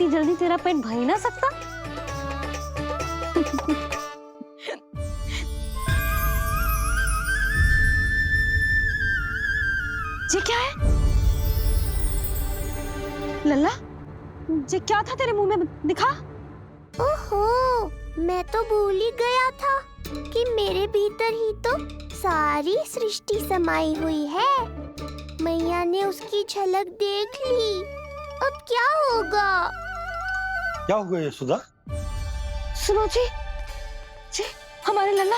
इतनी जल्दी तेरा पेट भर ही ना सकता। ये क्या है लल्ला? ये क्या था तेरे मुंह में, दिखा। ओहो, मैं तो भूल ही गया था कि मेरे भीतर ही तो सारी सृष्टि समाई हुई है। मैया ने उसकी झलक देख ली। अब क्या होगा? क्या हुआ यशोदा? सुनो जी, हमारे लल्ला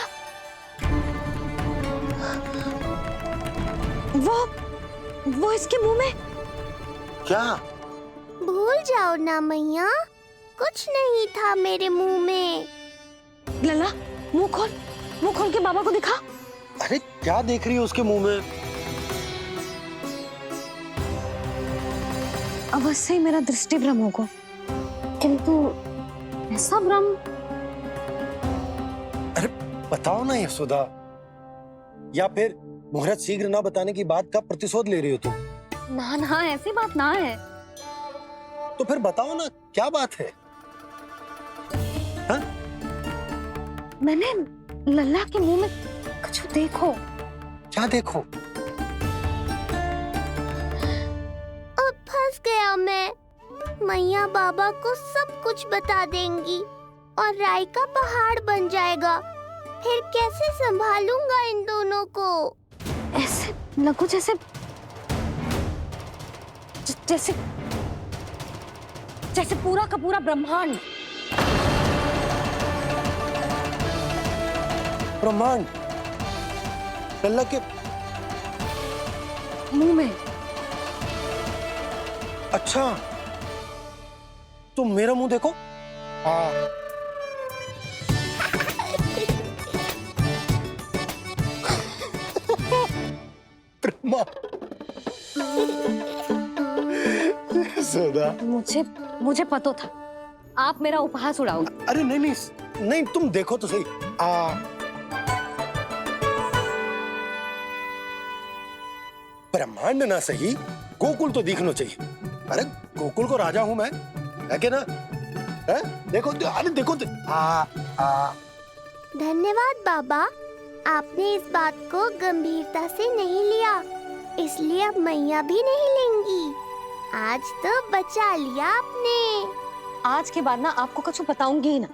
वो इसके मुंह में। क्या? भूल जाओ ना मैया, कुछ नहीं था मेरे मुंह में। लल्ला मुंह खोल के बाबा को दिखा। अरे क्या देख रही है उसके मुंह में? अवश्य ही मेरा दृष्टि भ्रम होगा, किंतु ऐसा भ्रम। अरे बताओ ना यशोदा, या फिर मुहूर्त शीघ्र ना बताने की बात का प्रतिशोध ले रही हो तुम? ना ऐसी बात ना है। तो फिर बताओ ना क्या बात है? हाँ? मैंने लल्ला के मुंह में कुछ देखो। क्या देखो? अब फंस गया मैं। मैया बाबा को सब कुछ बता देंगी और राय का पहाड़ बन जाएगा। फिर कैसे संभालूंगा इन दोनों को? ऐसे लगो जैसे पूरा का पूरा ब्रह्मांड। ब्रह्मांड लल्ला के मुंह में। अच्छा, तुम मेरा मुंह देखो। हाँ। यशोदा, मुझे पता था आप मेरा उपहास उड़ाओगे। अरे नहीं, तुम देखो तो सही। ब्रह्मांड ना सही, गोकुल तो दिखना चाहिए। अरे गोकुल को राजा हूं मैं, है क्या ना? है? देखो, अरे देखो। धन्यवाद बाबा, आपने इस बात को गंभीरता से नहीं लिया, इसलिए अब मैया भी नहीं लेंगी। आज तो बचा लिया आपने। आज के बाद ना आपको कुछ बताऊंगी ही ना।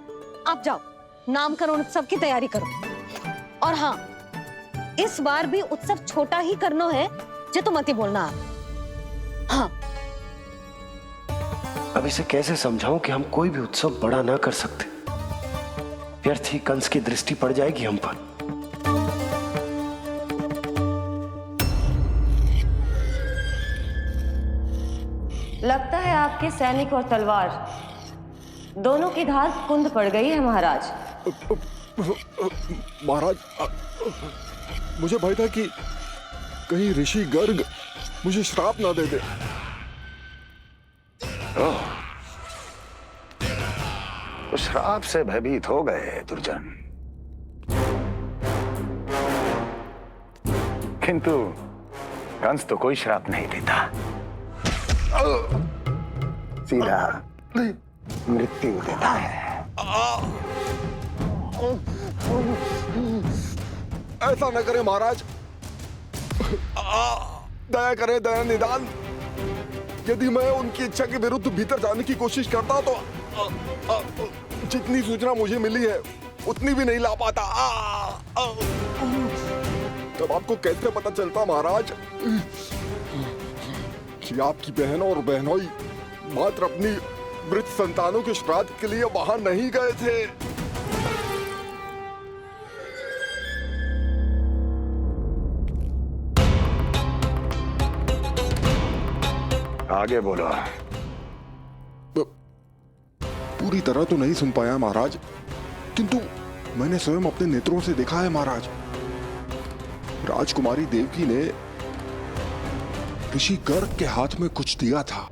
आप जाओ, नामकरण उत्सव की तैयारी करो। और हाँ, इस बार भी उत्सव छोटा ही करना है, जो तो मत ही बोलना आप। हाँ। अब इसे कैसे समझाऊं कि हम कोई भी उत्सव बड़ा ना कर सकते? व्यर्थ ही कंस की दृष्टि पड़ जाएगी हम पर। लगता है आपके सैनिक और तलवार दोनों की धार कुंद पड़ गई है महाराज। महाराज, मुझे भय था कि कहीं ऋषि गर्ग मुझे श्राप ना दे दे। तो श्राप से भयभीत हो गए दुर्जन, किंतु कंस तो कोई श्राप नहीं देता, सीधा मृत्यु देता है। ऐसा न करे महाराज, दया करें, दया निदान। यदि मैं उनकी इच्छा के विरुद्ध भीतर जाने की कोशिश करता तो जितनी सूचना मुझे मिली है उतनी भी नहीं ला पाता। तब आपको कैसे पता चलता महाराज कि आपकी बहन और बहनोई मात्र अपनी मृत संतानों के श्राद्ध के लिए वहां नहीं गए थे? आगे बोलो। पूरी तरह तो नहीं सुन पाया महाराज, किंतु मैंने स्वयं अपने नेत्रों से देखा है महाराज। राजकुमारी देवकी ने ऋषि गर्ग के हाथ में कुछ दिया था।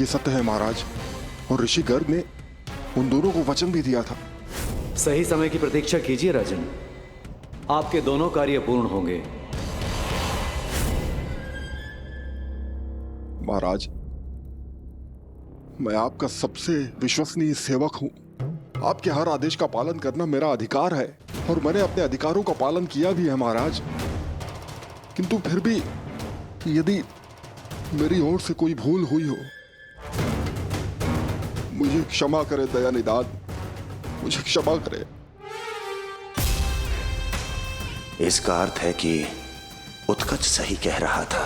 ये सत्य है महाराज, और ऋषि गर्ग ने उन दोनों को वचन भी दिया था। सही समय की प्रतीक्षा कीजिए राजन, आपके दोनों कार्य पूर्ण होंगे। महाराज, मैं आपका सबसे विश्वसनीय सेवक हूं। आपके हर आदेश का पालन करना मेरा अधिकार है और मैंने अपने अधिकारों का पालन किया भी है महाराज। किंतु फिर भी यदि मेरी ओर से कोई भूल हुई हो, मुझे क्षमा करे दया निदान, मुझे क्षमा करे। इसका अर्थ है कि उत्कच सही कह रहा था।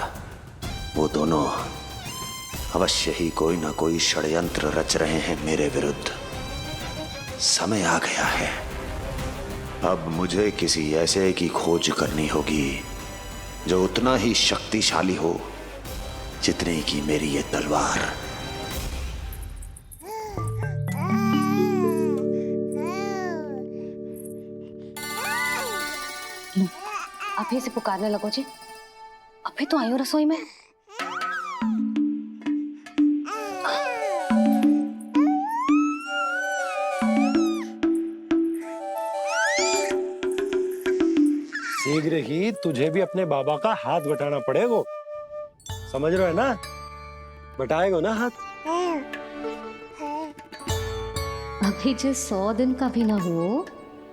वो दोनों अवश्य ही कोई ना कोई षड्यंत्र रच रहे हैं मेरे विरुद्ध। समय आ गया है, अब मुझे किसी ऐसे की खोज करनी होगी जो उतना ही शक्तिशाली हो जितनी की मेरी ये तलवार। अभी से पुकारने लगो जी। अभी तो आई हूँ रसोई में। शीघ्र ही तुझे भी अपने बाबा का हाथ बटाना पड़ेगा, समझ रहे हो ना? बटाएगो ना हाथ? अभी जे 100 दिन का भी ना हो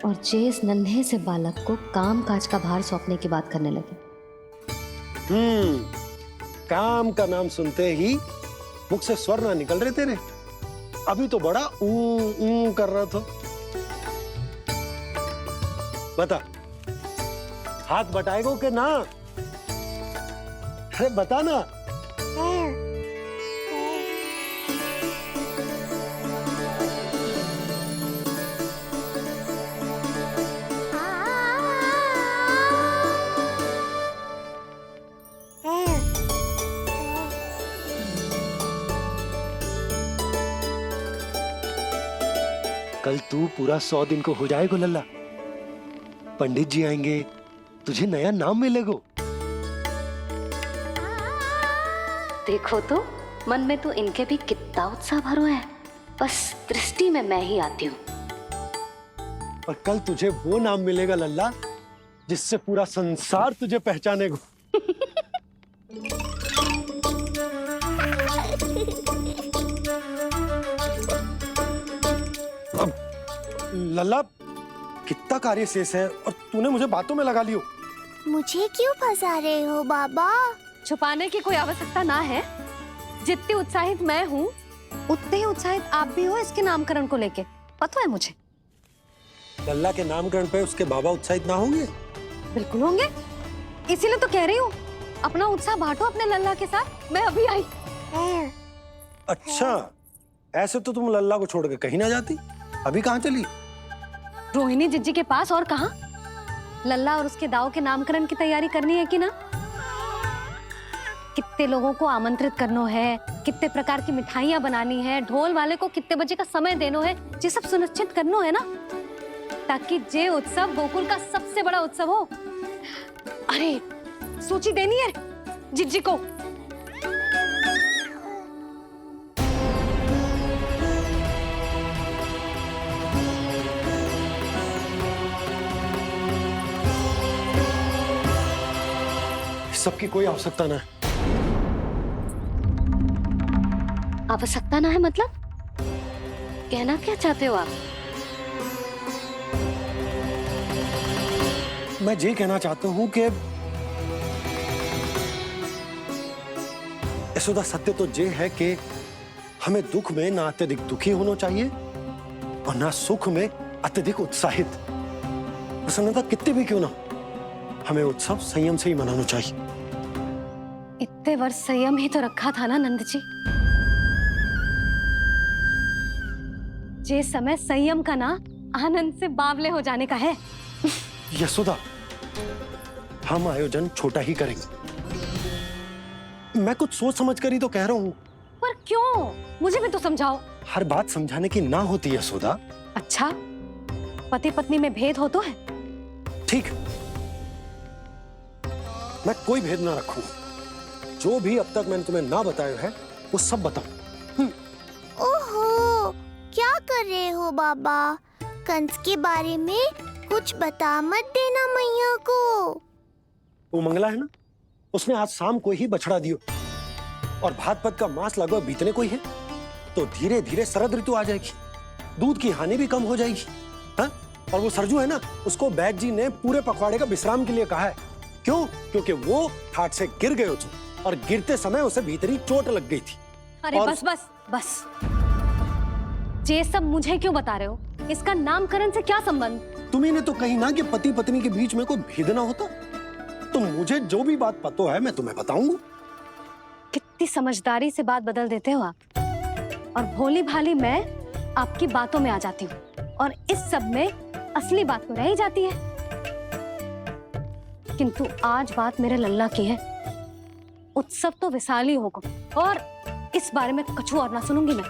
और जे इस नन्हे से बालक को काम काज का भार सौंपने की बात करने लगे। काम का नाम सुनते ही मुख से स्वर ना निकल रहे तेरे। अभी तो बड़ा ऊ कर रहा था। बता, हाथ बटाएगो के ना? अरे बता ना। कल तू पूरा 100 दिन को हो जाएगा लल्ला। पंडित जी आएंगे, तुझे नया नाम मिलेगा। देखो तो मन में तो इनके भी कितना उत्साह भरो है। बस दृष्टि में मैं ही आती हूँ। और कल तुझे वो नाम मिलेगा लल्ला जिससे पूरा संसार तुझे पहचानेगा। अब लल्ला, कितना कार्य शेष है और तूने मुझे बातों में लगा लियो। मुझे क्यों फंसा रहे हो बाबा? छुपाने की कोई आवश्यकता ना है। जितनी उत्साहित मैं हूँ उतने ही उत्साहित आप भी हो इसके नामकरण को लेके, पता है मुझे। लल्ला के नामकरण पे उसके बाबा उत्साहित ना होंगे? बिल्कुल होंगे, इसीलिए तो कह रही हूँ अपना उत्साह बांटो अपने लल्ला के साथ। मैं अभी आई। अच्छा, ऐसे तो तुम लल्ला को छोड़ के कहीं ना जाती। अभी कहाँ चली? रोहिणी जिज्जी के पास, और कहाँ? लल्ला और उसके दाव के नामकरण की तैयारी करनी है कि ना? कितने लोगों को आमंत्रित करना है, कितने प्रकार की मिठाइयां बनानी है, ढोल वाले को कितने बजे का समय देना है, ये सब सुनिश्चित करना है ना, ताकि ये उत्सव गोकुल का सबसे बड़ा उत्सव हो। अरे सूची देनी है जिज्जी को। सबकी कोई आवश्यकता ना है। आवश्यकता ना है मतलब? कहना क्या चाहते हो आप? मैं ये कहना चाहता हूं कि यशोदा, सत्य तो ये है कि हमें दुख में ना अत्यधिक दुखी होना चाहिए और ना सुख में अत्यधिक उत्साहित। प्रसन्नता कितनी भी क्यों ना, हमें उत्सव संयम से ही मनाना चाहिए। इतने वर्ष संयम ही तो रखा था ना नंद जी। ये समय संयम का ना आनंद से बावले हो जाने का है। यशोदा, हम आयोजन छोटा ही करेंगे। मैं कुछ सोच समझ कर ही तो कह रहा हूँ। पर क्यों? मुझे भी तो समझाओ। हर बात समझाने की ना होती है यशोदा। अच्छा, पति पत्नी में भेद हो तो है? ठीक, मैं कोई भेद ना रखूं। जो भी अब तक मैंने तुम्हें ना बताया है वो सब बताऊं। ओहो, क्या कर रहे हो बाबा? कंस के बारे में कुछ बता मत देना मैया को। वो मंगला है ना, उसने आज शाम को ही बछड़ा दियो। और भात पत का मांस लगभग बीतने को ही है, तो धीरे धीरे शरद ऋतु आ जाएगी, दूध की हानि भी कम हो जाएगी। हाँ? और वो सरजू है ना, उसको बैद जी ने पूरे पखवाड़े का विश्राम के लिए कहा है। क्यों? क्योंकि वो ठाट से गिर गए थे और गिरते समय उसे भीतरी चोट लग गई थी। अरे और... बस बस बस, ये सब मुझे क्यों बता रहे हो? इसका नामकरण से क्या संबंध? तुम्ही ने तो कही ना कि पति पत्नी के बीच में कोई भेद ना होता। तो मुझे जो भी बात पता है मैं तुम्हें बताऊंगा। कितनी समझदारी से बात बदल देते हो आप, और भोली भाली मैं आपकी बातों में आ जाती हूँ और इस सब में असली बात तो रह ही जाती है। किंतु आज बात मेरे लल्ला की है। उत्सव तो विशाल ही होगा और इस बारे में कछु और ना सुनूंगी मैं।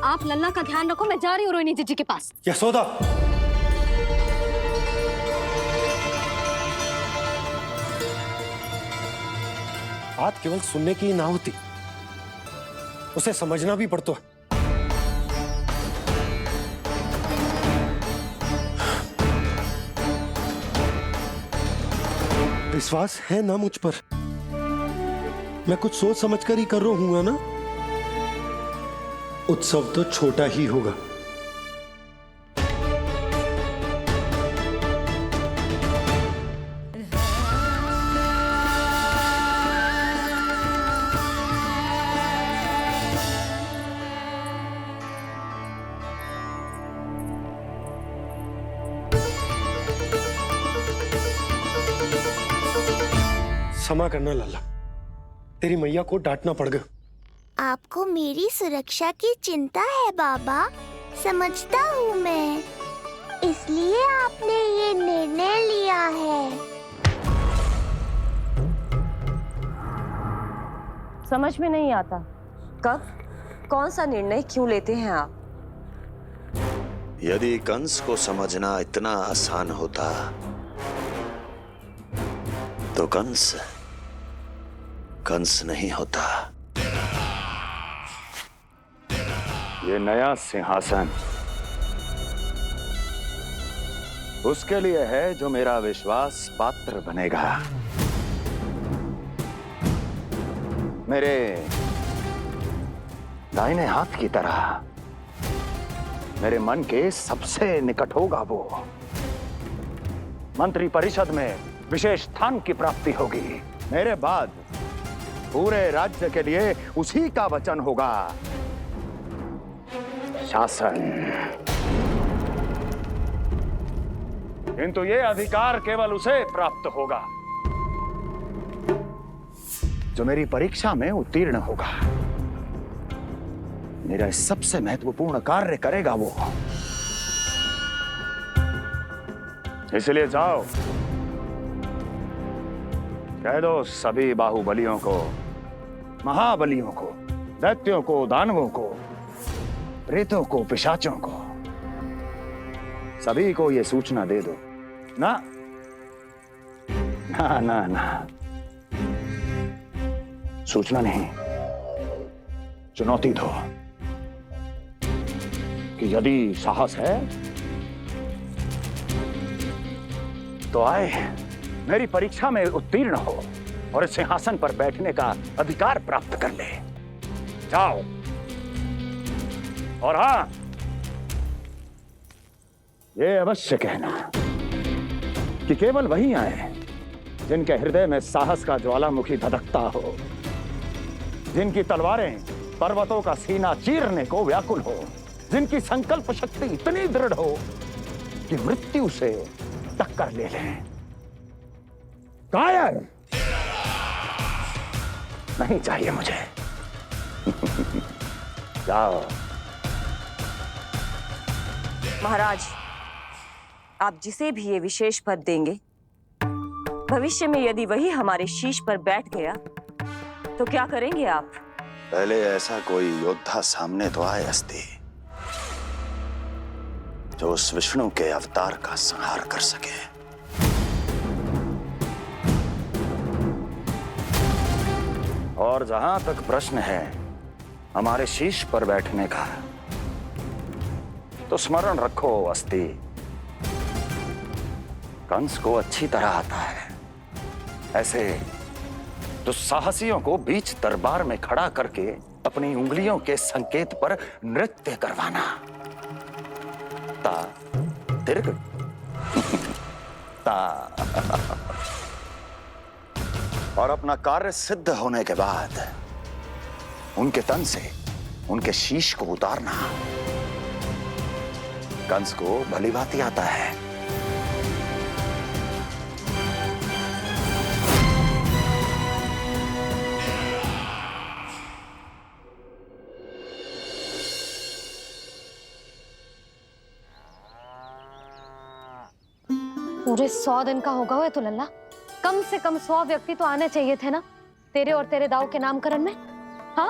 आप लल्ला का ध्यान रखो, मैं जा रही हूँ रोहिणी जीजी के पास। यशोदा, बात केवल सुनने की ना होती, उसे समझना भी पड़ता है। विश्वास है ना मुझ पर? मैं कुछ सोच समझकर ही कर रहा हूँ ना। उत्सव तो छोटा ही होगा। क्षमा करना लल्ला, तेरी मैया को डांटना पड़ गया। आपको मेरी सुरक्षा की चिंता है बाबा, समझता हूँ मैं, इसलिए आपने ये निर्णय लिया है। समझ में नहीं आता, कब कौन सा निर्णय क्यों लेते हैं आप? यदि कंस को समझना इतना आसान होता तो कंस नहीं होता। ये नया सिंहासन उसके लिए है जो मेरा विश्वास पात्र बनेगा। मेरे दाहिने हाथ की तरह मेरे मन के सबसे निकट होगा वो। मंत्री परिषद में विशेष स्थान की प्राप्ति होगी। मेरे बाद पूरे राज्य के लिए उसी का वचन होगा। शासन। किंतु ये अधिकार केवल उसे प्राप्त होगा जो मेरी परीक्षा में उत्तीर्ण होगा। मेरा सबसे महत्वपूर्ण कार्य करेगा वो। इसलिए जाओ, कह दो सभी बाहुबलियों को, महाबलियों को, दैत्यों को, दानवों को, प्रेतों को, पिशाचों को, सभी को ये सूचना दे दो ना ना ना ना, सूचना नहीं, चुनौती दो कि यदि साहस है तो आए, मेरी परीक्षा में उत्तीर्ण हो और इस सिंहासन पर बैठने का अधिकार प्राप्त कर ले। जाओ। और हां, ये अवश्य कहना कि केवल वही आए जिनके हृदय में साहस का ज्वालामुखी धधकता हो, जिनकी तलवारें पर्वतों का सीना चीरने को व्याकुल हो, जिनकी संकल्प शक्ति इतनी दृढ़ हो कि मृत्यु से टक्कर ले लें। कायर नहीं चाहिए मुझे। जाओ। महाराज, आप जिसे भी ये विशेष पद देंगे, भविष्य में यदि वही हमारे शीश पर बैठ गया तो क्या करेंगे आप? पहले ऐसा कोई योद्धा सामने तो आए अस्ति, जो उस विष्णु के अवतार का संहार कर सके। और जहां तक प्रश्न है हमारे शीश पर बैठने का, तो स्मरण रखो अस्ति, कंस को अच्छी तरह आता है ऐसे दुस्साहसियों को बीच दरबार में खड़ा करके अपनी उंगलियों के संकेत पर नृत्य करवाना। ता दीर्घ ता। और अपना कार्य सिद्ध होने के बाद उनके तन से उनके शीश को उतारना कंस को भलीभांति आता है। पूरे 100 दिन का होगा हुआ तो लल्ला, कम से कम 100 व्यक्ति तो आने चाहिए थे ना तेरे और तेरे दाऊ के नामकरण में। हाँ,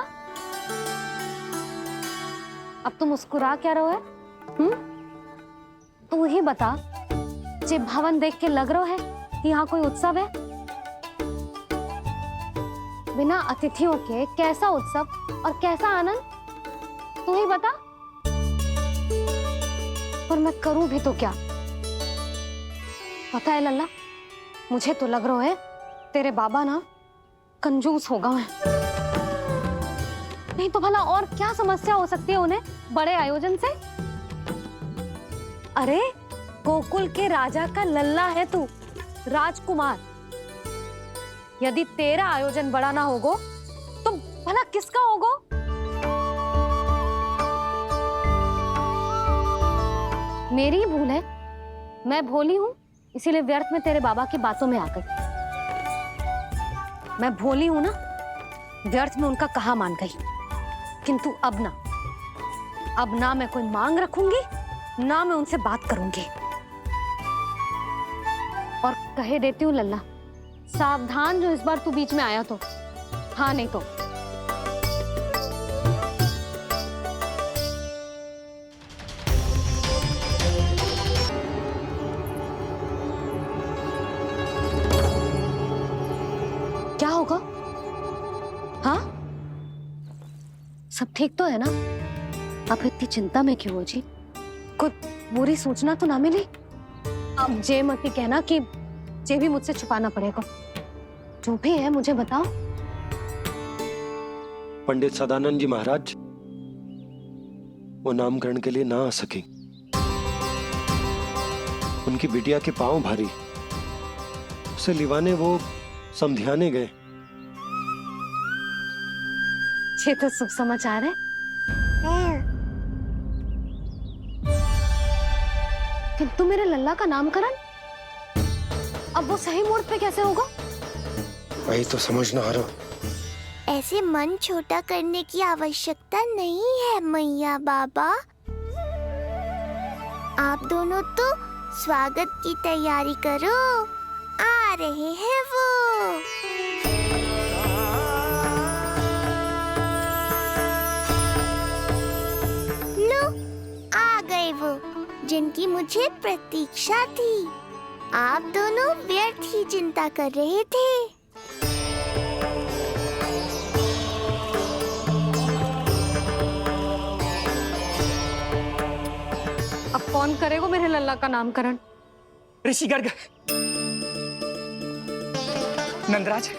अब तुम मुस्कुरा क्या रहो है? तू ही बता, जे भवन देख के लग रहा है कि यहाँ कोई उत्सव है? बिना अतिथियों के कैसा उत्सव और कैसा आनंद, तू ही बता। पर मैं करूं भी तो क्या? पता है लल्ला, मुझे तो लग रहा है तेरे बाबा ना कंजूस होगा है। नहीं तो भला और क्या समस्या हो सकती है उन्हें बड़े आयोजन से? अरे गोकुल के राजा का लल्ला है तू, राजकुमार। यदि तेरा आयोजन बड़ा ना होगो तो भला किसका होगो? मेरी ही भूल है, मैं भोली हूं, इसीलिए व्यर्थ में तेरे बाबा की बातों में आ गई। मैं भोली हूं ना, व्यर्थ में उनका कहा मान गई। किंतु अब ना मैं कोई मांग रखूंगी, ना मैं उनसे बात करूंगी। और कहे देती हूँ लल्ला, सावधान जो इस बार तू बीच में आया तो। हाँ नहीं तो क्या होगा? हाँ, सब ठीक तो है ना? आप इतनी चिंता में क्यों हो जी? कुछ बुरी सूचना तो ना मिली? अब जे मत ही कहना कि जे भी मुझसे छुपाना पड़ेगा। जो भी है मुझे बताओ। पंडित सदानंद जी महाराज वो नामकरण के लिए ना आ सके। उनकी बिटिया के पांव भारी, उसे लिवाने वो समझाने गए। ये तो शुभ समाचार है। किंतु मेरे लल्ला का नामकरण अब वो सही मुहूर्त पे कैसे होगा? वही तो समझ ना आ रहा। ऐसे मन छोटा करने की आवश्यकता नहीं है मैया बाबा। आप दोनों तो स्वागत की तैयारी करो, आ रहे हैं वो। लो, आ गए वो जिनकी मुझे प्रतीक्षा थी। आप दोनों व्यर्थ ही चिंता कर रहे थे। अब कौन करेगा मेरे लल्ला का नामकरण? ऋषि गर्ग, नंदराज,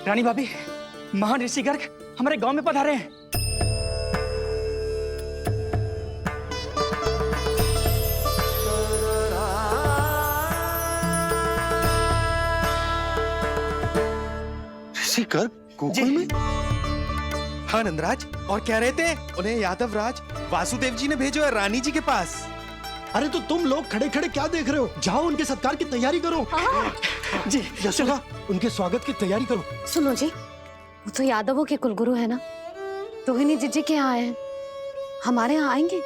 रानी भाभी, महान ऋषि गर्ग हमारे गांव में पधारे हैं। ऋषि गर्ग गोकुल में? हाँ नंदराज, और कह रहे थे उन्हें यादव राज वासुदेव जी ने भेजो है रानी जी के पास। अरे तो तुम लोग खड़े खड़े क्या देख रहे हो? जाओ उनके सत्कार की तैयारी करो। जी यशोदा, उनके स्वागत की तैयारी करो। सुनो जी, वो तो यादवों के कुलगुरु है ना, रोहिणी जीजी के यहाँ हैं, हमारे यहाँ आएंगे।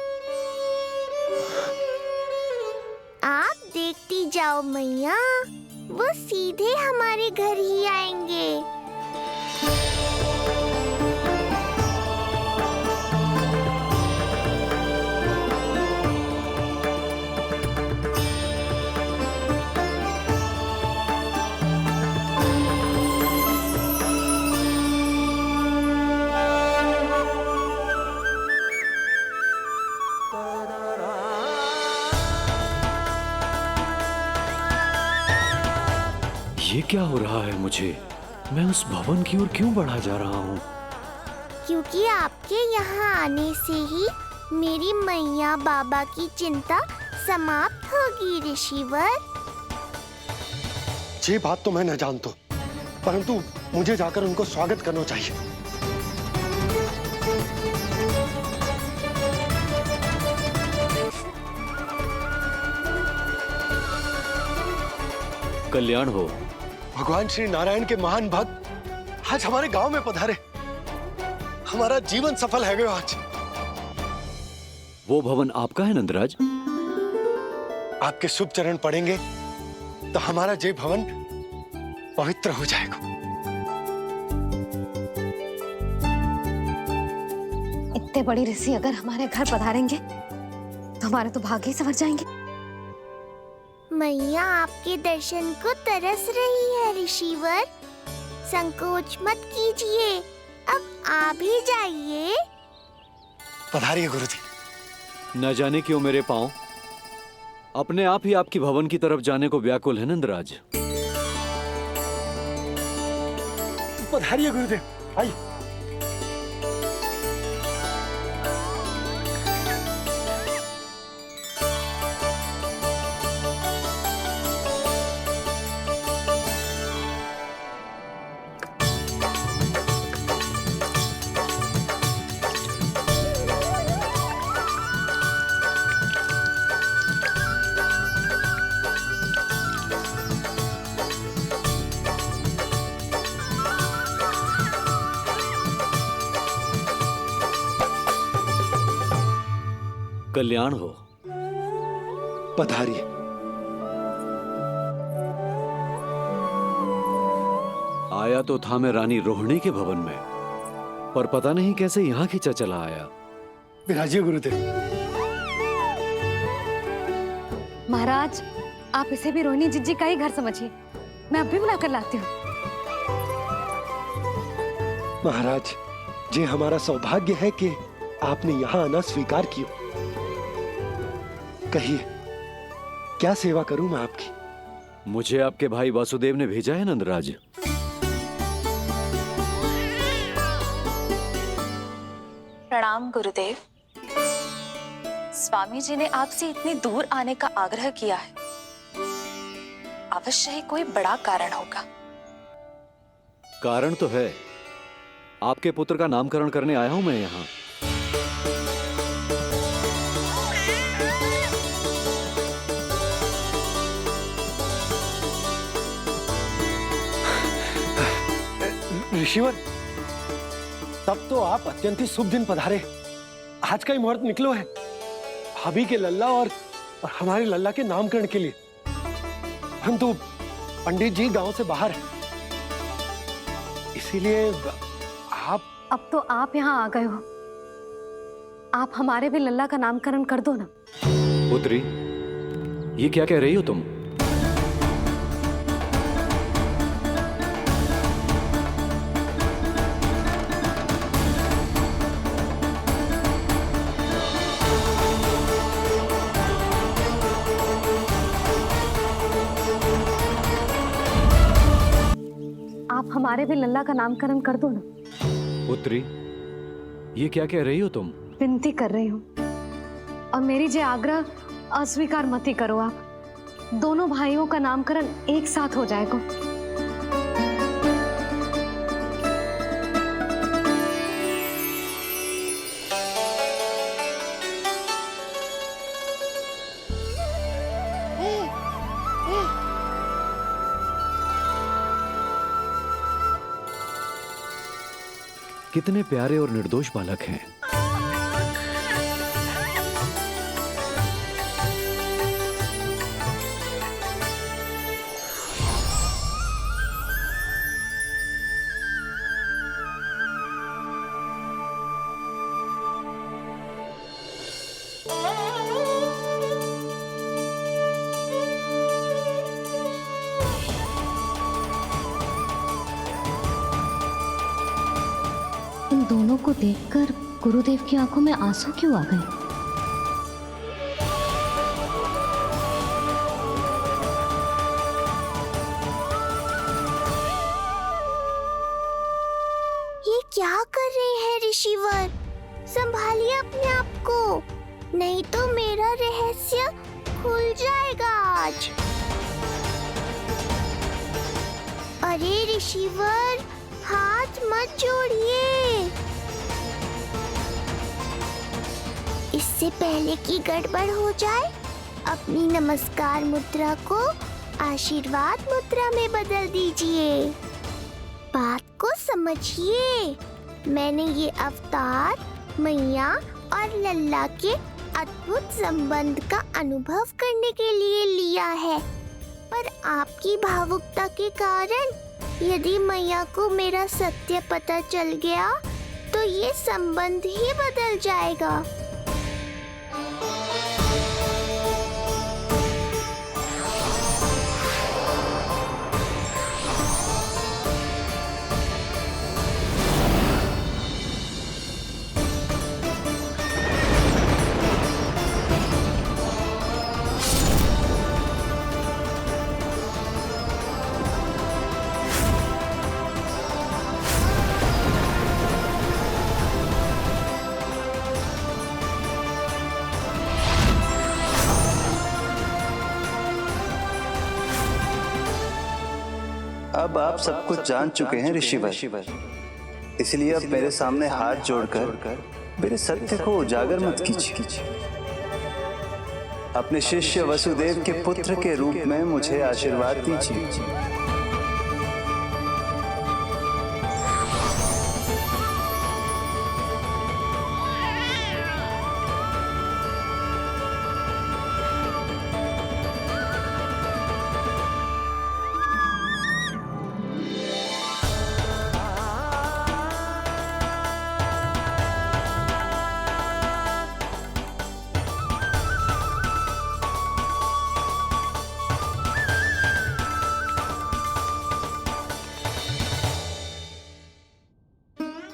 आप देखती जाओ मैया, वो सीधे हमारे घर ही आएंगे। ये क्या हो रहा है मुझे? मैं उस भवन की ओर क्यों बढ़ा जा रहा हूँ? क्योंकि आपके यहाँ आने से ही मेरी मैया बाबा की चिंता समाप्त होगी ऋषिवर। ये बात तो मैं न जानता, परंतु मुझे जाकर उनको स्वागत करना चाहिए। कल्याण हो। भगवान श्री नारायण के महान भक्त आज हमारे गांव में पधारे। हमारा जीवन सफल है गयो आज। वो भवन आपका है नंदराज? आपके शुभ चरण पड़ेंगे तो हमारा जय भवन पवित्र हो जाएगा। इतने बड़ी ऋषि अगर हमारे घर पधारेंगे तो हमारे तो भाग्य ही संवर जाएंगे। मैया आपके दर्शन को तरस रही है ऋषिवर। संकोच मत कीजिए, अब आप ही जाइए। पधारिए गुरुजी। न जाने क्यों मेरे पांव अपने आप ही आपकी भवन की तरफ जाने को व्याकुल है नंदराज। पधारिए गुरुदेव, आइए। कल्याण हो। पधारिए। आया तो था मैं रानी रोहिणी के भवन में, पर पता नहीं कैसे यहाँ खींचा चला आया। विराजिए गुरुदेव। महाराज, आप इसे भी रोहिणी जिज्जी का ही घर समझिए। मैं अब भी बुलाकर लाती हूँ। महाराज, ये हमारा सौभाग्य है कि आपने यहाँ आना स्वीकार किया। कहिए, क्या सेवा करूं मैं आपकी? मुझे आपके भाई वासुदेव ने भेजा है नंदराज। प्रणाम गुरुदेव। स्वामी जी ने आपसे इतनी दूर आने का आग्रह किया है। अवश्य ही कोई बड़ा कारण होगा। कारण तो है, आपके पुत्र का नामकरण करने आया हूं मैं यहाँ। ऋषिवर, तब तो आप अत्यंत ही शुभ दिन पधारे। आज का ही मुहूर्त निकलो है भाभी के लल्ला और हमारे लल्ला के नामकरण के लिए। परंतु पंडित जी गांव से बाहर है, इसीलिए आप। अब तो आप यहाँ आ गए हो, आप हमारे भी लल्ला का नामकरण कर दो ना। पुत्री, ये क्या कह रही हो तुम? आप हमारे भी लल्ला का नामकरण कर दो ना। पुत्री, ये क्या कह रही हो तुम? विनती कर रही हूँ, और मेरी जे आग्रह अस्वीकार मत ही करो। आप दोनों भाइयों का नामकरण एक साथ हो जाएगा। कितने प्यारे और निर्दोष बालक हैं। इन दोनों को देखकर गुरुदेव की आंखों में आंसू क्यों आ गए? रहे हैं ऋषिवर? संभालिए अपने आप को, नहीं तो मेरा रहस्य खुल जाएगा आज। अरे ऋषिवर, हाथ मत जोड़िए। इससे पहले कि गड़बड़ हो जाए, अपनी नमस्कार मुद्रा को आशीर्वाद मुद्रा में बदल दीजिए। बात को समझिए। मैंने ये अवतार मैया और लल्ला के अद्भुत संबंध का अनुभव करने के लिए लिया है, पर आपकी भावुकता के कारण यदि मैया को मेरा सत्य पता चल गया तो ये संबंध ही बदल जाएगा। अब आप सब कुछ जान चुके हैं ऋषिवर, इसलिए अब मेरे सामने हाथ जोड़कर मेरे सत्य को उजागर मत कीजिए। अपने शिष्य वसुदेव के पुत्र के रूप में मुझे आशीर्वाद दीजिए।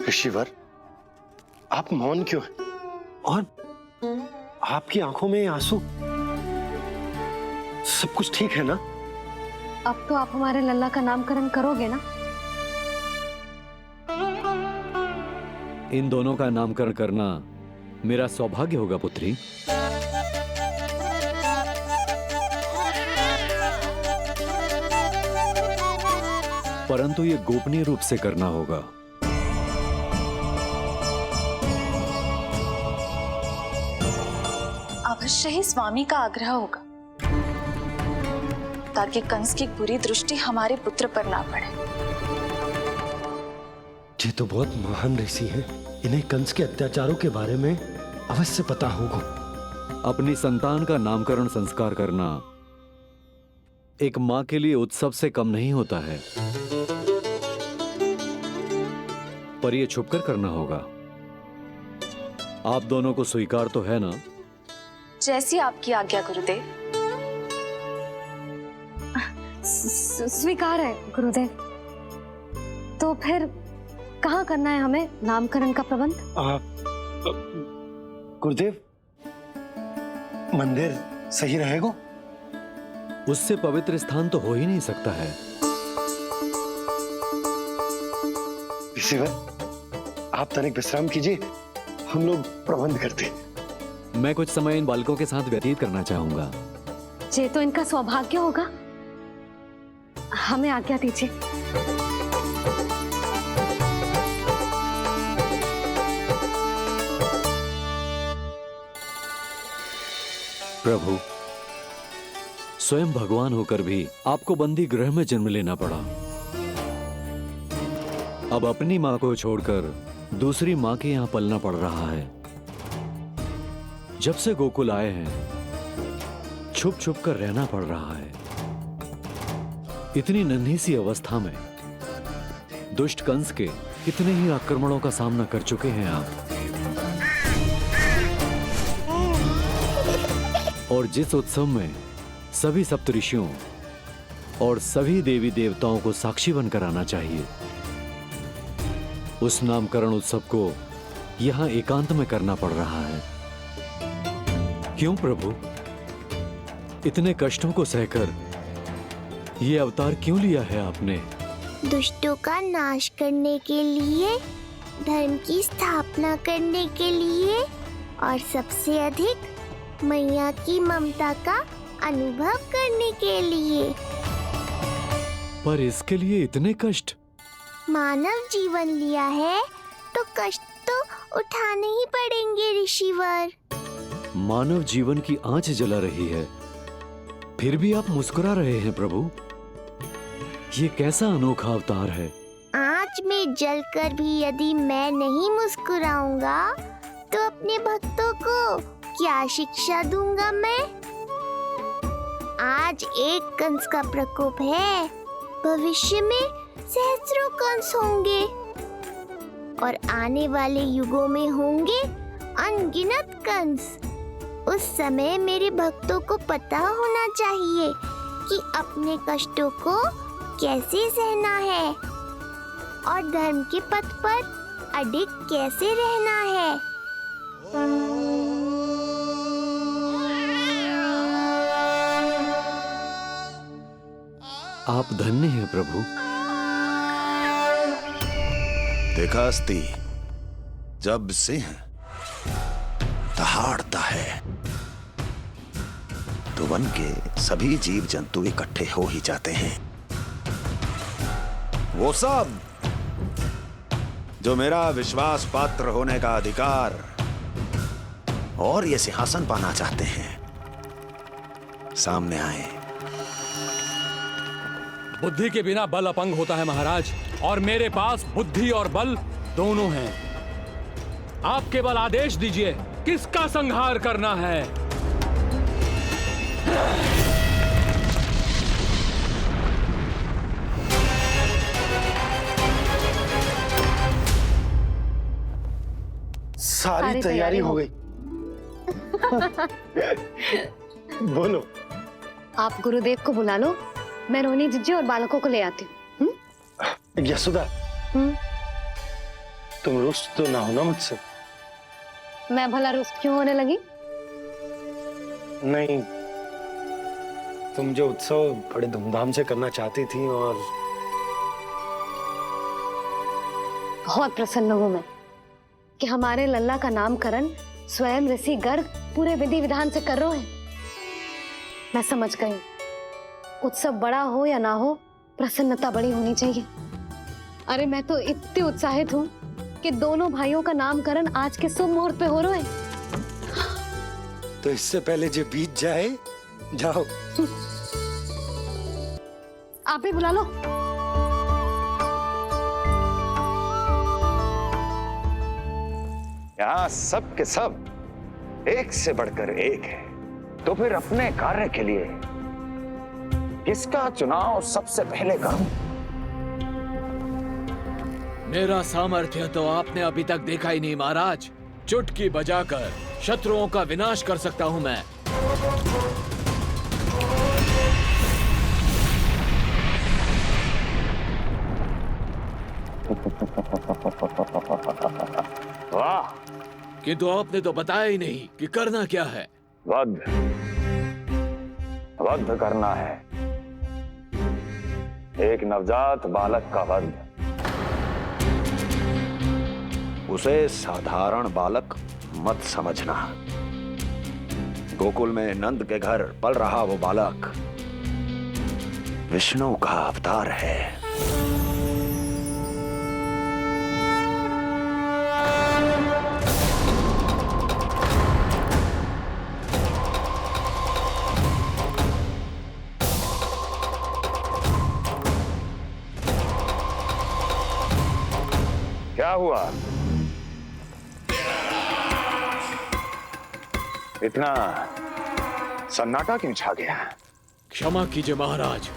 ऋषिवर, आप मौन क्यों हैं? और आपकी आंखों में आंसू? सब कुछ ठीक है ना? अब तो आप हमारे लल्ला का नामकरण करोगे ना? इन दोनों का नामकरण करना मेरा सौभाग्य होगा पुत्री। परंतु ये गोपनीय रूप से करना होगा। अवश्य ही स्वामी का आग्रह होगा, ताकि कंस की बुरी दृष्टि हमारे पुत्र पर ना पड़े। ये तो बहुत महान ऋषि हैं, इन्हें कंस के अत्याचारों के बारे में अवश्य पता होगा। अपनी संतान का नामकरण संस्कार करना एक मां के लिए उत्सव से कम नहीं होता है, पर यह छुपकर करना होगा। आप दोनों को स्वीकार तो है ना? जैसी आपकी आज्ञा गुरुदेव। स्वीकार है गुरुदेव। तो फिर कहाँ करना है हमें नामकरण का प्रबंध? गुरुदेव, मंदिर सही रहेगा? उससे पवित्र स्थान तो हो ही नहीं सकता है। ऋषिवर, आप तनिक विश्राम कीजिए, हम लोग प्रबंध करते हैं। मैं कुछ समय इन बालकों के साथ व्यतीत करना चाहूंगा। ये तो इनका सौभाग्य होगा। हमें आज्ञा दीजिए। प्रभु, स्वयं भगवान होकर भी आपको बंदी गृह में जन्म लेना पड़ा। अब अपनी मां को छोड़कर दूसरी मां के यहां पलना पड़ रहा है। जब से गोकुल आए हैं छुप छुप कर रहना पड़ रहा है। इतनी नन्ही सी अवस्था में दुष्ट कंस के कितने ही आक्रमणों का सामना कर चुके हैं आप। और जिस उत्सव में सभी सप्तऋषियों और सभी देवी देवताओं को साक्षी बनकर आना चाहिए, उस नामकरण उत्सव को यहां एकांत में करना पड़ रहा है। क्यों प्रभु, इतने कष्टों को सहकर ये अवतार क्यों लिया है आपने? दुष्टों का नाश करने के लिए धर्म की स्थापना करने के लिए और सबसे अधिक मैया की ममता का अनुभव करने के लिए। पर इसके लिए इतने कष्ट? मानव जीवन लिया है तो कष्ट तो उठाने ही पड़ेंगे ऋषिवर। मानव जीवन की आंच जला रही है, फिर भी आप मुस्कुरा रहे हैं प्रभु। ये कैसा अनोखा अवतार है। आंच में जलकर भी यदि मैं नहीं मुस्कुराऊंगा तो अपने भक्तों को क्या शिक्षा दूंगा मैं? आज एक कंस का प्रकोप है, भविष्य में सहस्रों कंस होंगे और आने वाले युगों में होंगे अनगिनत कंस। उस समय मेरे भक्तों को पता होना चाहिए कि अपने कष्टों को कैसे सहना है और धर्म के पथ पर अडिग कैसे रहना है। आप धन्य हैं प्रभु। देखा अस्ति, जब सिंह दहाड़ता है तो वन के सभी जीव जंतु इकट्ठे हो ही जाते हैं। वो सब जो मेरा विश्वास पात्र होने का अधिकार और ये सिंहासन पाना चाहते हैं, सामने आए। बुद्धि के बिना बल अपंग होता है महाराज, और मेरे पास बुद्धि और बल दोनों हैं। आप केवल आदेश दीजिए किसका संहार करना है। सारी तैयारी हो गई। बोलो। आप गुरुदेव को बुला लो, मैं रोहिणी जीजी और बालकों को ले आती हूँ। यशोदा, तुम रुष्ट तो ना हो ना मुझसे? मैं भला रुष्ट क्यों होने लगी? नहीं, तुम जो उत्सव बड़े धूमधाम से करना चाहती थी और बहुत प्रसन्न हूँ मैं कि हमारे लल्ला का नामकरण स्वयं ऋषि गर्ग पूरे विधि विधान से कर रहे हैं। मैं समझ गई, उत्सव बड़ा हो या ना हो, प्रसन्नता बड़ी होनी चाहिए। अरे मैं तो इतनी उत्साहित हूँ कि दोनों भाइयों का नामकरण आज के शुभ मुहूर्त पे हो रहा है। तो इससे पहले जो बीत जाए, जाओ। आप ही बुला लो। यहाँ सब के सब एक से बढ़कर एक है, तो फिर अपने कार्य के लिए किसका चुनाव सबसे पहले करूं? मेरा सामर्थ्य तो आपने अभी तक देखा ही नहीं महाराज। चुटकी बजाकर शत्रुओं का विनाश कर सकता हूं मैं। वाह! किंतु आपने तो बताया ही नहीं कि करना क्या है। वध करना है, एक नवजात बालक का वध। उसे साधारण बालक मत समझना। गोकुल में नंद के घर पल रहा वो बालक विष्णु का अवतार है। क्या हुआ? इतना सन्नाटा क्यों छा गया? क्षमा कीजिए महाराज,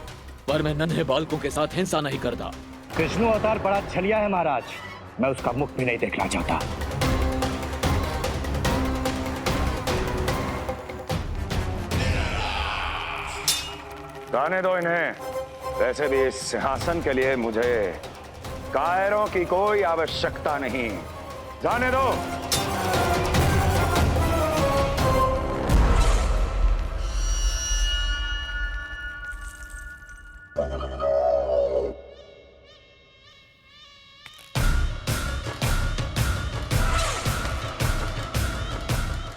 पर मैं नन्हे बालकों के साथ हिंसा नहीं करता। विष्णु अवतार बड़ा छलिया है महाराज, मैं उसका मुख भी नहीं देखना चाहता। जाने दो इन्हें। वैसे भी इस सिंहासन के लिए मुझे कायरों की कोई आवश्यकता नहीं। जाने दो।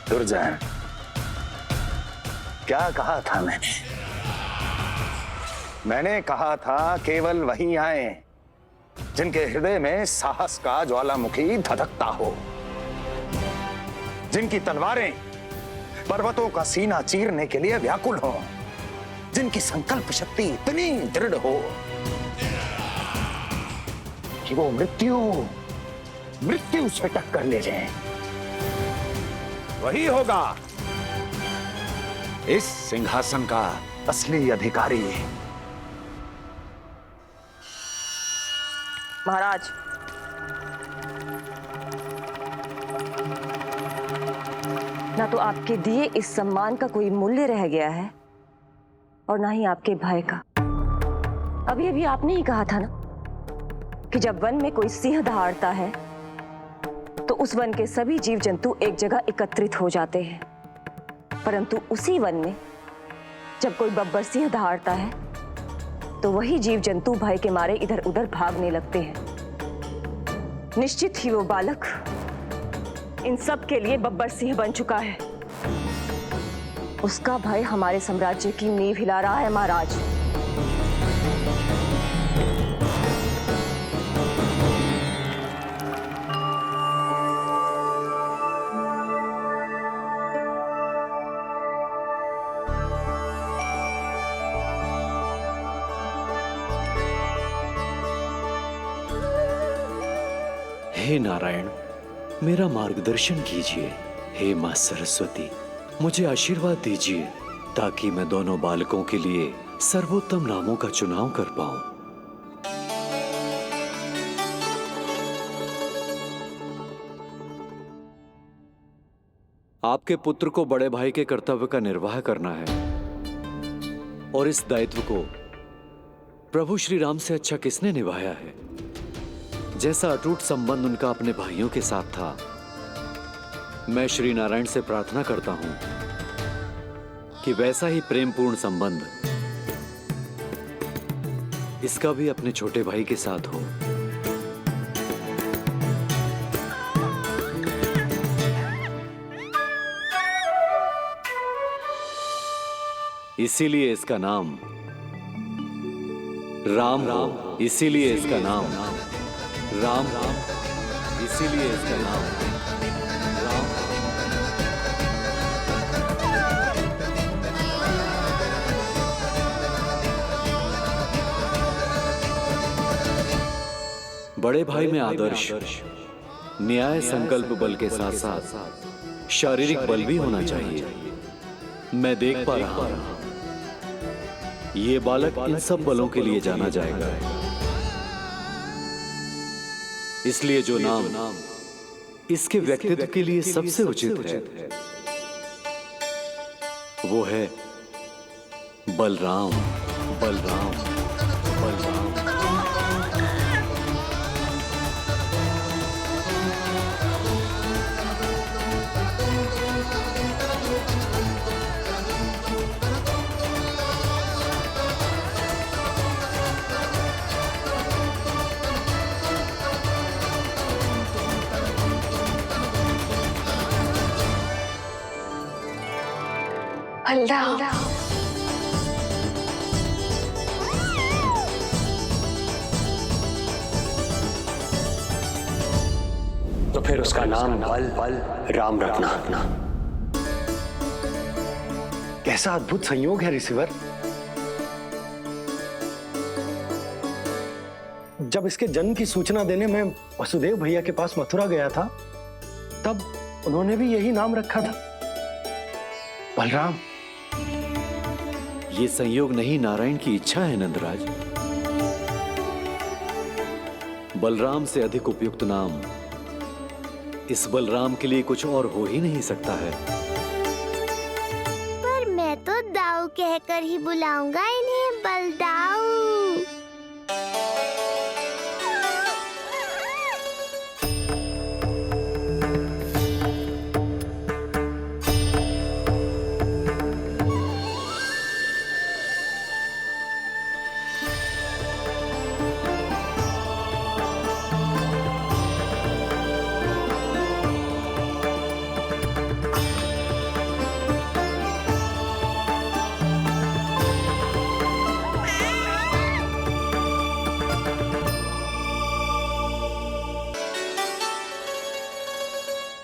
दुर्जन, क्या कहा था मैंने कहा था केवल वही आए जिनके हृदय में साहस का ज्वालामुखी धधकता हो, जिनकी तलवारें पर्वतों का सीना चीरने के लिए व्याकुल हो, जिनकी संकल्प शक्ति इतनी दृढ़ हो कि वो मृत्यु से टक्कर ले जाए। वही होगा इस सिंहासन का असली अधिकारी। महाराज, ना तो आपके दिए इस सम्मान का कोई मूल्य रह गया है और ना ही आपके भय का। अभी अभी आपने ही कहा था ना कि जब वन में कोई सिंह दहाड़ता है तो उस वन के सभी जीव जंतु एक जगह एकत्रित हो जाते हैं, परंतु उसी वन में जब कोई बब्बर सिंह दहाड़ता है तो वही जीव जंतु भय के मारे इधर उधर भागने लगते हैं। निश्चित ही वो बालक इन सब के लिए बब्बर सिंह बन चुका है। उसका भय हमारे साम्राज्य की नींव हिला रहा है महाराज। हे नारायण, मेरा मार्गदर्शन कीजिए। हे मां सरस्वती, मुझे आशीर्वाद दीजिए ताकि मैं दोनों बालकों के लिए सर्वोत्तम नामों का चुनाव कर पाऊं। आपके पुत्र को बड़े भाई के कर्तव्य का निर्वाह करना है और इस दायित्व को प्रभु श्री राम से अच्छा किसने निभाया है? जैसा अटूट संबंध उनका अपने भाइयों के साथ था, मैं श्री नारायण से प्रार्थना करता हूं कि वैसा ही प्रेमपूर्ण संबंध इसका भी अपने छोटे भाई के साथ हो। इसीलिए इसका नाम राम हो, इसीलिए इसका नाम राम, इसीलिए इसका नाम राम। बड़े भाई में आदर्श, न्याय, संकल्प बल के साथ साथ शारीरिक बल भी होना चाहिए। मैं देख पा रहा हूं ये बालक इन सब बलों के लिए जाना जाएगा। इसलिए जो नाम इसके व्यक्तित्व के लिए सबसे उचित है वो है बलराम। बलराम, बलराम। तो फिर उसका नाम बल राम रखना। कैसा अद्भुत संयोग है ऋषिवर। जब इसके जन्म की सूचना देने मैं वसुदेव भैया के पास मथुरा गया था तब उन्होंने भी यही नाम रखा था, बलराम। ये संयोग नहीं, नारायण की इच्छा है नंदराज। बलराम से अधिक उपयुक्त नाम इस बलराम के लिए कुछ और हो ही नहीं सकता है। पर मैं तो दाऊ कहकर ही बुलाऊंगा इन्हें, बलदाऊ।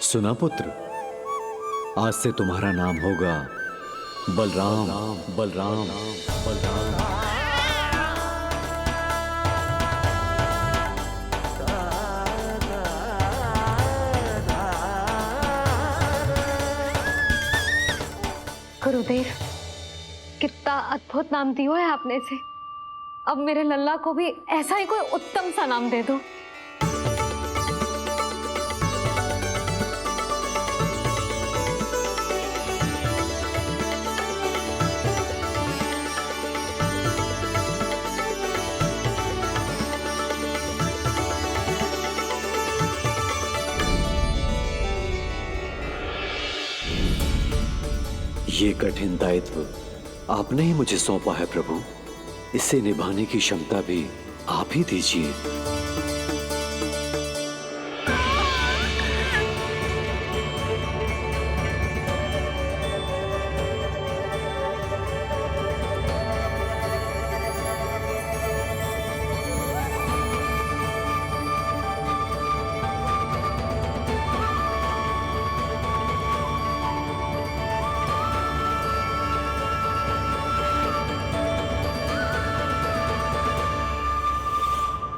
सुना पुत्र, आज से तुम्हारा नाम होगा बलराम। बलराम बलराम। गुरुदेव, कितना अद्भुत नाम दिया है आपने इसे। अब मेरे लल्ला को भी ऐसा ही कोई उत्तम सा नाम दे दो। ये कठिन दायित्व आपने ही मुझे सौंपा है प्रभु। इसे निभाने की क्षमता भी आप ही दीजिए।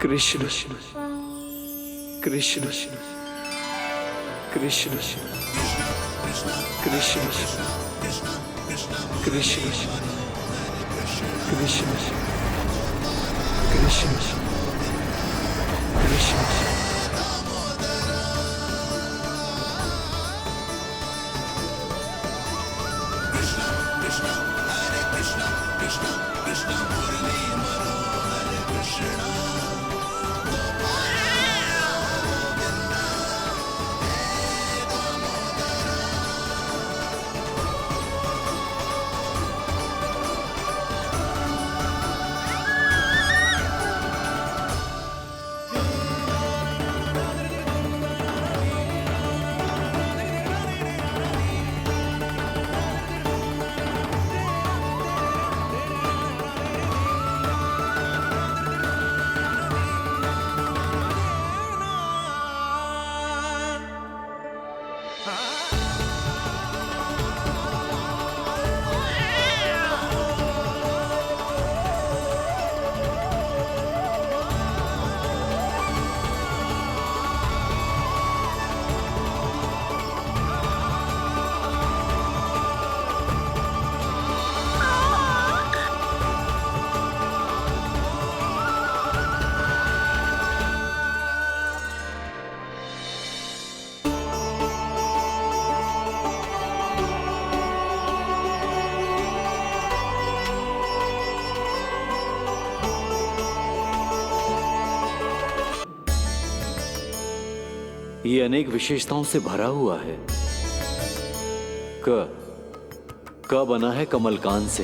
कृष्ण कृष्ण कृष्ण कृष्ण कृष्ण कृष्ण कृष्ण ये अनेक विशेषताओं से भरा हुआ है। क बना है कमलकांत से,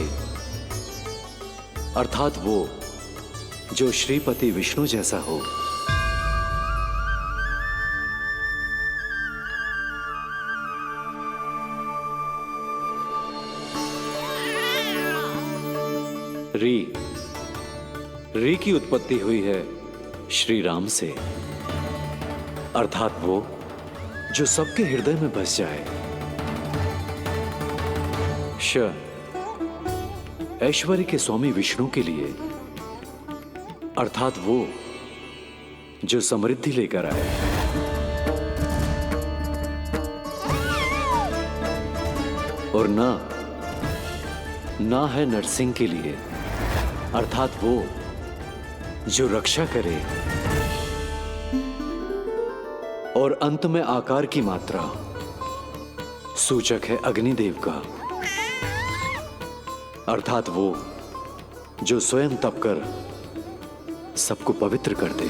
अर्थात वो जो श्रीपति विष्णु जैसा हो। री की उत्पत्ति हुई है श्री राम से, अर्थात वो जो सबके हृदय में बस जाए। ऐश्वर्य के स्वामी विष्णु के लिए, अर्थात वो जो समृद्धि लेकर आए। और ना है नरसिंह के लिए, अर्थात वो जो रक्षा करे। और अंत में आकार की मात्रा सूचक है अग्निदेव का, अर्थात वो जो स्वयं तप कर सबको पवित्र कर दे।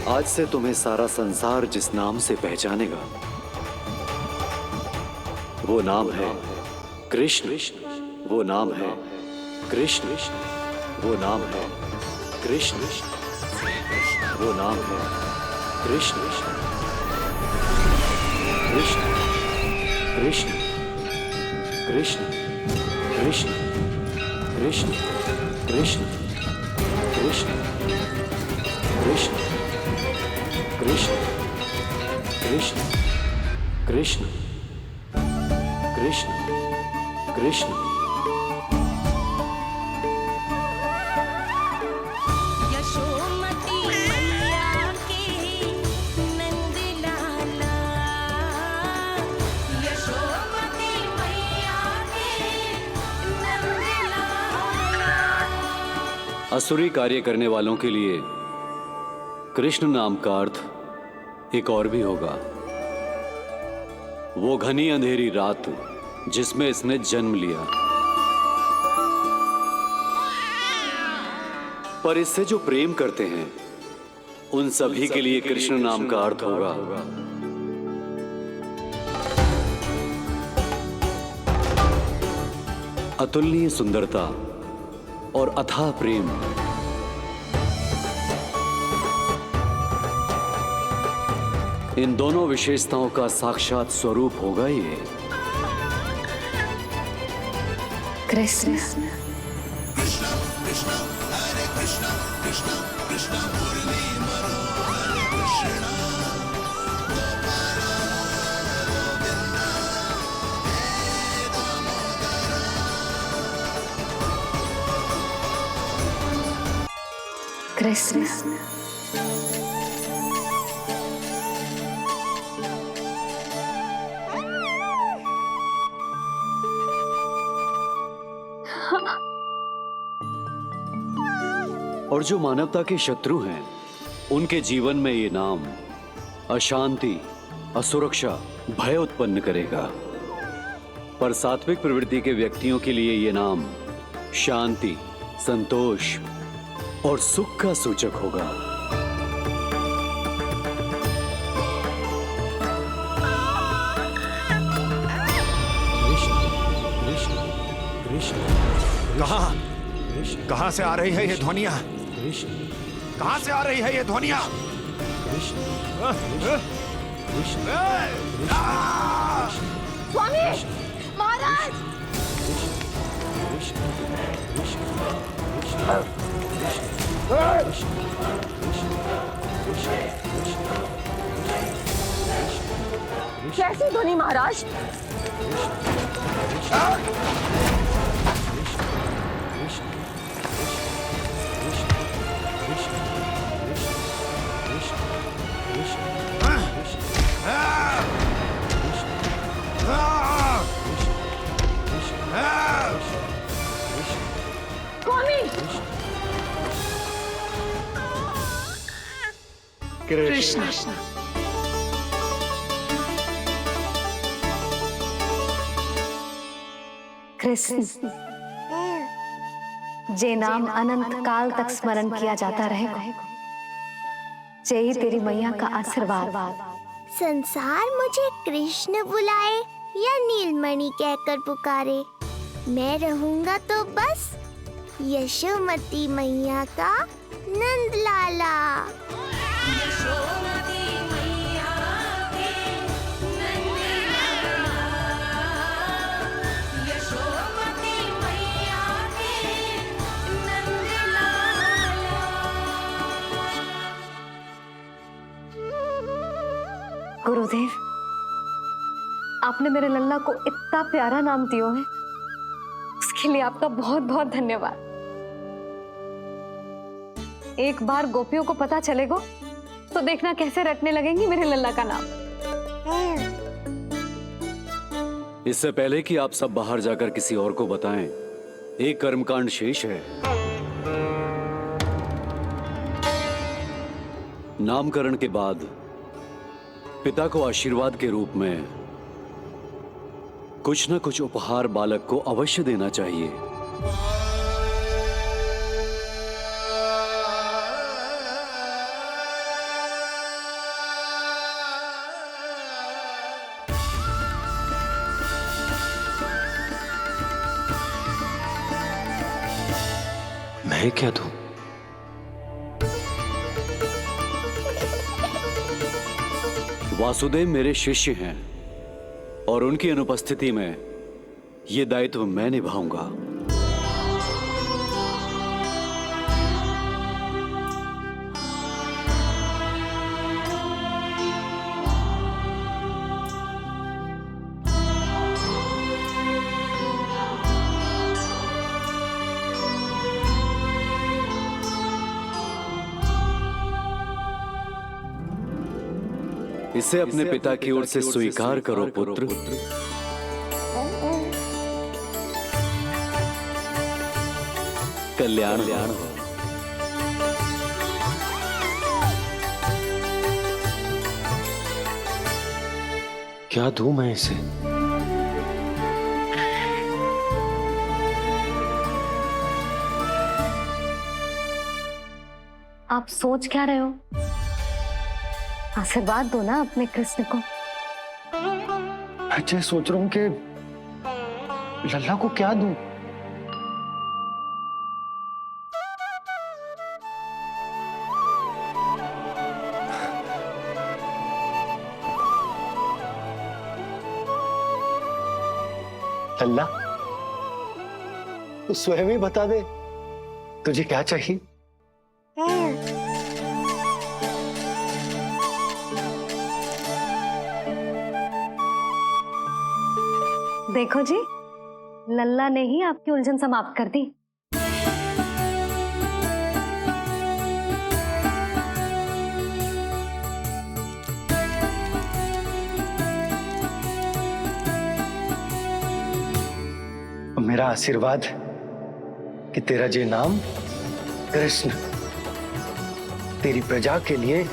आज से तुम्हें सारा संसार जिस नाम से पहचानेगा वो नाम है कृष्ण। वो नाम है कृष्ण। वो नाम है कृष्ण। वो नाम है कृष्ण। कृष्ण कृष्ण कृष्ण कृष्ण कृष्ण कृष्ण कृष्ण कृष्ण कृष्ण कृष्ण कृष्ण कृष्ण कृष्ण। यशोमती मैया के नंद लाला, यशोमती मैया के नंद लाला। असुरी कार्य करने वालों के लिए कृष्ण नाम का अर्थ एक और भी होगा। वो घनी अंधेरी रात जिसमें इसने जन्म लिया, पर इससे जो प्रेम करते हैं उन सभी के लिए कृष्ण नाम का अर्थ होगा अतुलनीय सुंदरता और अथाह प्रेम। इन दोनों विशेषताओं का साक्षात स्वरूप होगा ये कृष्ण। कृष्ण और जो मानवता के शत्रु हैं उनके जीवन में ये नाम अशांति, असुरक्षा, भय उत्पन्न करेगा, पर सात्विक प्रवृत्ति के व्यक्तियों के लिए ये नाम शांति, संतोष और सुख का सूचक होगा। कहां से आ रही है ये ध्वनियां? कहां से आ रही है ये ध्वनियां? स्वामी महाराज, कैसी ध्वनि महाराज? कृष्ण। कृष्ण जे नाम अनंत काल तक स्मरण किया जाता रहेगा, जय तेरी मैया का आशीर्वाद। संसार मुझे कृष्ण बुलाए या नीलमणि कहकर पुकारे, मैं रहूंगा तो बस यशोमती मैया का नंद लाला। यशोमती मैया के नंद लाला, यशोमती मैया के नंद लाला। गुरुदेव, आपने मेरे लल्ला को इतना प्यारा नाम दिया है, उसके लिए आपका बहुत बहुत धन्यवाद। एक बार गोपियों को पता चलेगा तो देखना कैसे रटने लगेंगी मेरे लल्ला का नाम। इससे पहले कि आप सब बाहर जाकर किसी और को बताएं, एक कर्मकांड शेष है। नामकरण के बाद पिता को आशीर्वाद के रूप में कुछ न कुछ उपहार बालक को अवश्य देना चाहिए। उन्हें क्या दूं? वासुदेव मेरे शिष्य हैं और उनकी अनुपस्थिति में यह दायित्व मैं निभाऊंगा। इसे अपने पिता की ओर से स्वीकार करो पुत्र। कल्याण हो। क्या दूं मैं इसे? आप सोच क्या रहे हो? आशीर्वाद दो ना अपने कृष्ण को। अच्छा, सोच रहा हूं कि लल्ला को क्या दूं? लल्ला, तू स्वयं ही बता दे, तुझे क्या चाहिए? देखो जी, लल्ला ने ही आपकी उलझन समाप्त कर दी। मेरा आशीर्वाद कि तेरा ये नाम कृष्ण तेरी प्रजा के लिए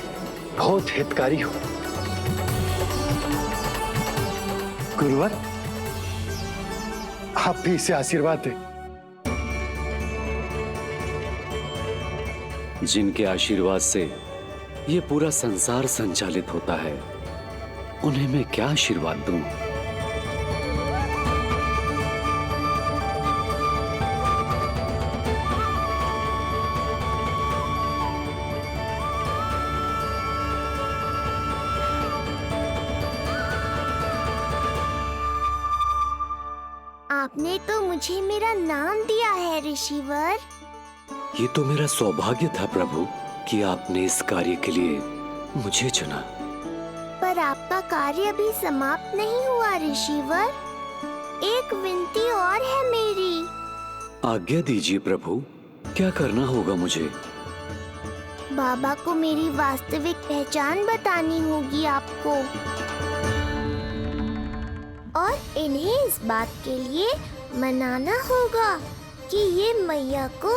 बहुत हितकारी हो। गुरुवर, आप भी इसे आशीर्वाद दें। जिनके आशीर्वाद से ये पूरा संसार संचालित होता है, उन्हें मैं क्या आशीर्वाद दूं? आपने तो मुझे मेरा नाम दिया है ऋषिवर। ये तो मेरा सौभाग्य था प्रभु कि आपने इस कार्य के लिए मुझे चुना। पर आपका कार्य अभी समाप्त नहीं हुआ ऋषिवर। एक विनती और है मेरी। आज्ञा दीजिए प्रभु, क्या करना होगा मुझे? बाबा को मेरी वास्तविक पहचान बतानी होगी आपको, और इन्हें इस बात के लिए मनाना होगा कि ये मैया को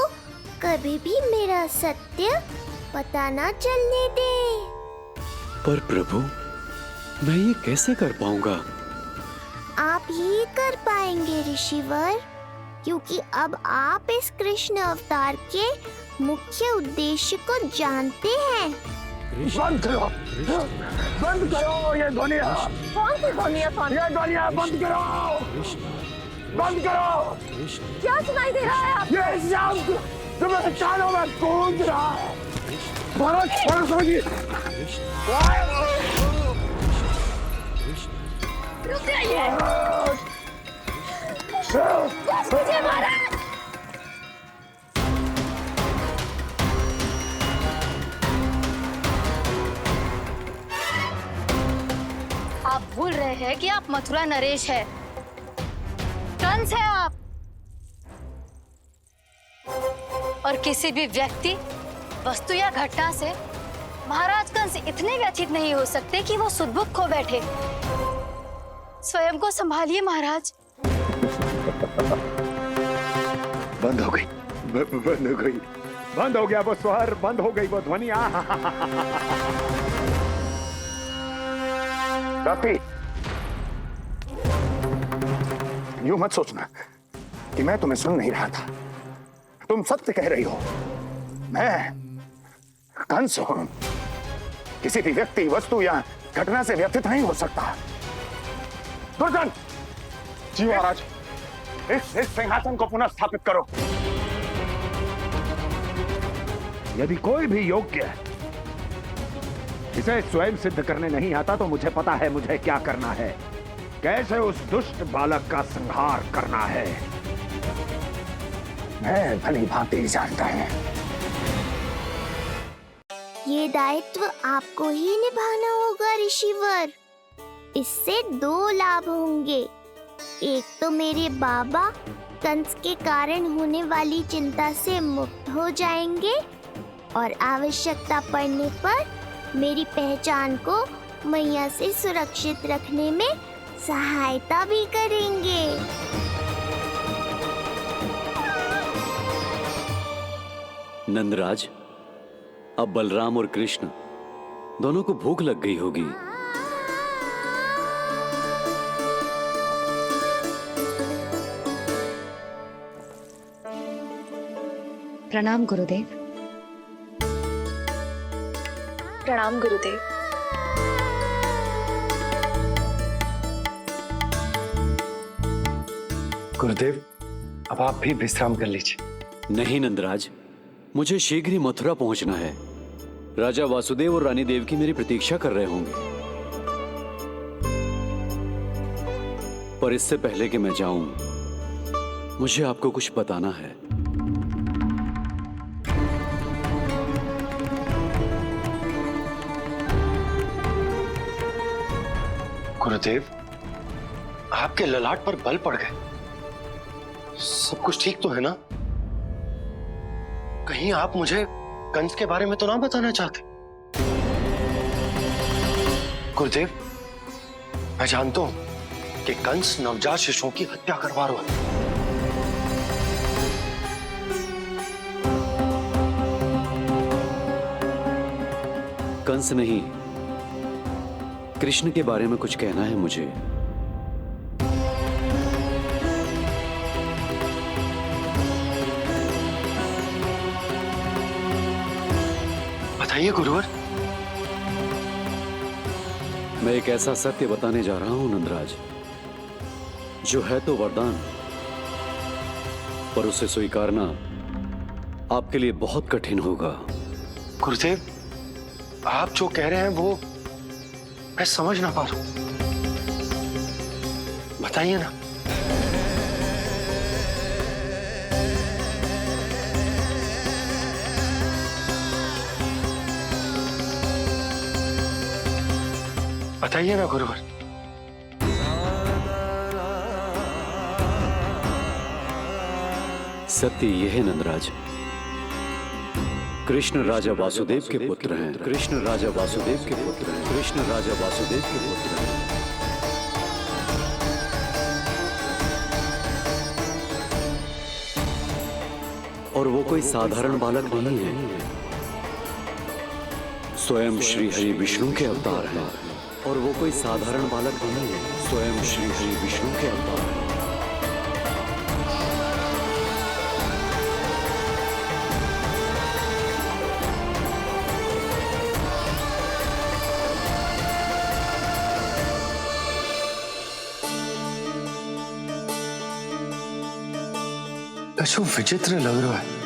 कभी भी मेरा सत्य पता ना चलने दे। पर प्रभु, मैं ये कैसे कर पाऊंगा? आप ही कर पाएंगे ऋषिवर, क्योंकि अब आप इस कृष्ण अवतार के मुख्य उद्देश्य को जानते हैं। बंद करो, बंद करो ये दुनिया। कौन सी दुनिया? ये दुनिया बंद करो, बंद करो। क्या सुनाई दे रहा है आप? ये शब्द तुम्हें कानों में गूंज रहा है। भरत समझिए। रुक जाइए। मुझे मारा। आप भूल रहे हैं कि आप मथुरा नरेश है, कंस है आप। और किसी भी व्यक्ति, वस्तु या घटना से महाराज कंस इतने व्यथित नहीं हो सकते कि वो सुदबुक खो बैठे। स्वयं को संभालिए महाराज। बंद हो गई, बंद हो गई, बंद हो गया वो स्वर, बंद हो गई वो ध्वनि। रात्रि, यूं मत सोचना कि मैं तुम्हें सुन नहीं रहा था। तुम सत्य कह रही हो। मैं कंस हूं, किसी भी व्यक्ति, वस्तु या घटना से व्यथित नहीं हो सकता। दुर्जन, जी महाराज, इस सिंहासन को पुनः स्थापित करो। यदि कोई भी योग्य इसे स्वयं सिद्ध करने नहीं आता तो मुझे पता है मुझे क्या करना है, कैसे उस दुष्ट बालक का संहार करना है। मैं भली भांति जानता हूं। ये दायित्व आपको ही निभाना होगा ऋषिवर। इससे 2 लाभ होंगे। एक तो मेरे बाबा कंस के कारण होने वाली चिंता से मुक्त हो जाएंगे और आवश्यकता पड़ने पर मेरी पहचान को मैया से सुरक्षित रखने में सहायता भी करेंगे। नंदराज, अब बलराम और कृष्ण दोनों को भूख लग गई होगी। प्रणाम गुरुदेव। प्रणाम गुरुदेव। गुरुदेव, अब आप भी विश्राम कर लीजिए। नहीं नंदराज, मुझे शीघ्र ही मथुरा पहुंचना है। राजा वासुदेव और रानी देवकी मेरी प्रतीक्षा कर रहे होंगे। पर इससे पहले कि मैं जाऊं, मुझे आपको कुछ बताना है। गुरुदेव, आपके ललाट पर बल पड़ गए। सब कुछ ठीक तो है ना? कहीं आप मुझे कंस के बारे में तो ना बताना चाहते? गुरुदेव, मैं जानता हूं कि कंस नवजात शिशुओं की हत्या करवा रहा है। कंस नहीं, कृष्ण के बारे में कुछ कहना है मुझे। बताइए गुरुवर। मैं एक ऐसा सत्य बताने जा रहा हूं नंदराज, जो है तो वरदान, पर उसे स्वीकारना आपके लिए बहुत कठिन होगा। गुरुदेव, आप जो कह रहे हैं वो मैं समझ ना पा रहा हूं। बताइए ना। बताइए ना गुरुवर। सत्य यह है नंदराज, कृष्ण राजा वासुदेव के पुत्र हैं। कृष्ण राजा वासुदेव के पुत्र हैं। कृष्ण राजा वासुदेव के पुत्र हैं। और वो कोई साधारण बालक नहीं है, स्वयं श्री हरि विष्णु के अवतार हैं। और वो कोई साधारण बालक नहीं है, स्वयं श्री हरि विष्णु के अवतार हैं। जो विचित्र लग रहा है।